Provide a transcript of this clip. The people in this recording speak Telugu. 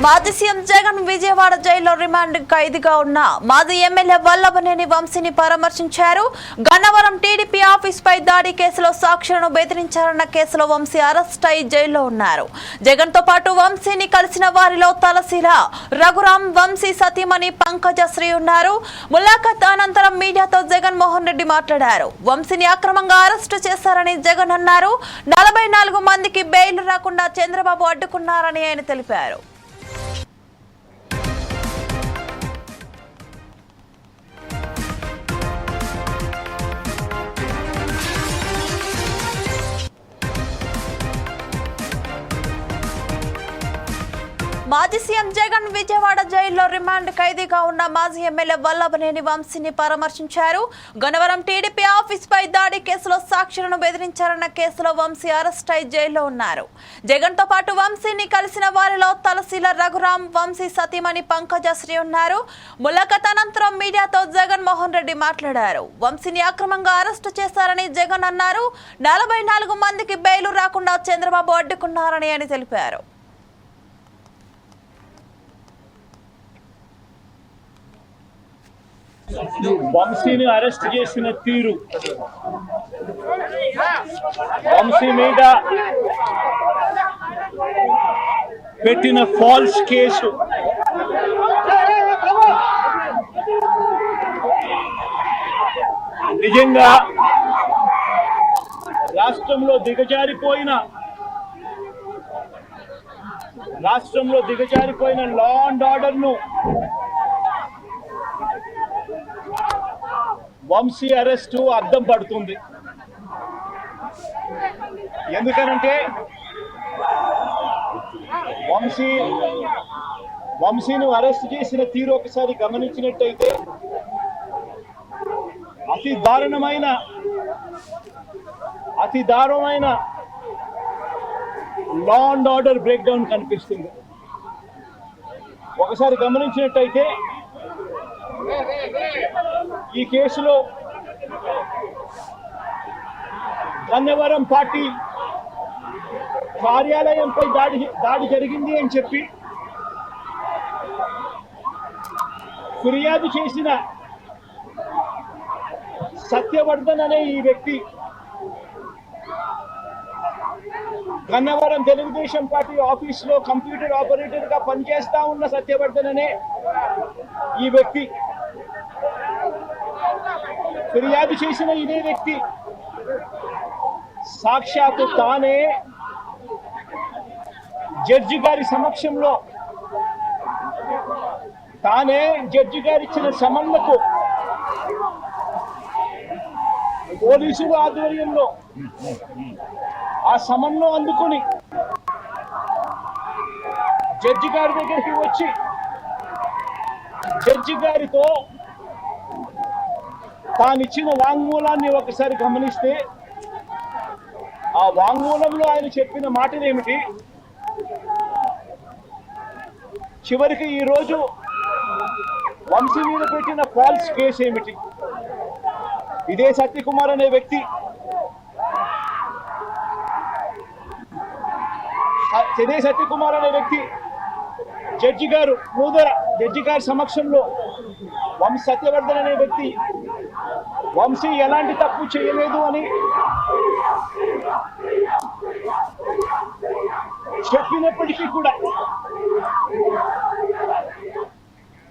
మాజీ సీఎం జగన్ విజయవాడ జైల్లో రిమాండ్ ఖైదీగా ఉన్న మాజీ ఎమ్మెల్యే వల్లభనేని వంశీని పరామర్శించారు. గన్నవరం టీడీపీ ఆఫీస్ పై దాడి కేసులో సాక్షులను బెదిరించారన్న కేసులో వంశీ అరెస్ట్ అయి జైల్లో ఉన్నారు. జగన్ తో పాటు వంశీని కలిసిన వారిలో తలశీల, రఘురాం, వంశీ సతీమణి పంకజశ్రీ ఉన్నారు. ములాఖత్ అనంతరం మీడియాతో జగన్ మోహన్ రెడ్డి మాట్లాడారు. వంశీని అక్రమంగా అరెస్టు చేశారని జగన్ అన్నారు. 44 మందికి బెయిల్ రాకుండా చంద్రబాబు అడ్డుకున్నారని ఆయన తెలిపారు. మాజీ సీఎం జగన్ విజయవాడ జైల్లో రిమాండ్ ఖైదీగా ఉన్న మాజీ ఎమ్మెల్యే వల్లభనేని వంశీని పరామర్శించారు. గన్నవరం టీడీపీ ఆఫీస్ పై దాడి కేసులో సాక్షులను బెదిరించారన్న కేసులో వంశీ అరెస్ట్ అయి జైల్లో ఉన్నారు. జగన్ తో పాటు వంశీని కలిసిన వారిలో తలశీల, రఘురాం, వంశీ సతీమణి పంకజశ్రీ ఉన్నారు. ములాఖత్ అనంతరం మీడియాతో జగన్ మోహన్ రెడ్డి మాట్లాడారు. వంశీని అక్రమంగా అరెస్టు చేశారని జగన్ అన్నారు. 44 మందికి బెయిల్ రాకుండా చంద్రబాబు అడ్డుకున్నారని ఆయన తెలిపారు. వంశీని అరెస్ట్ చేసిన తీరు, వంశీ మీద పెట్టిన ఫాల్స్ కేసు, నిజంగా రాష్ట్రంలో దిగజారిపోయిన లా అండ్ ఆర్డర్ ను వంశీ అరెస్టు అర్థం పడుతుంది. ఎందుకనంటే వంశీని అరెస్ట్ చేసిన తీరు ఒకసారి గమనించినట్టయితే అతి దారుణమైన law and order break down కనిపిస్తుంది. ఒకసారి గమనించినట్టయితే ఈ కేసులో గన్నవరం పార్టీ కార్యాలయంపై దాడి జరిగింది అని చెప్పి ఫిర్యాదు చేసిన సత్యవర్ధన్ అనే ఈ వ్యక్తి, గన్నవరం తెలుగుదేశం పార్టీ ఆఫీస్లో కంప్యూటర్ ఆపరేటర్ గా పనిచేస్తా ఉన్న సత్యవర్ధన్ అనే ఈ వ్యక్తి, ఫిర్యాదు చేసిన ఇదే వ్యక్తి సాక్షాత్తు తానే జడ్జి గారి సమక్షంలో, తానే జడ్జి గారు ఇచ్చిన సమన్లకు పోలీసుల ఆధ్వర్యంలో ఆ సమన్ను అందుకుని జడ్జి గారి దగ్గరికి వచ్చి జడ్జి గారితో తానిచ్చిన వాంగ్మూలాన్ని ఒకసారి గమనిస్తే ఆ వాంగ్మూలంలో ఆయన చెప్పిన మాటలు ఏమిటి, చివరికి ఈరోజు వంశీ మీద పెట్టిన ఫాల్స్ కేసు ఏమిటి, ఇదే సత్యకుమార్ అనే వ్యక్తి జడ్జి గారి సమక్షంలో సత్యవర్ధన్ అనే వ్యక్తి వంశీ ఎలాంటి తప్పు చేయలేదు అని చెప్పినప్పటికీ కూడా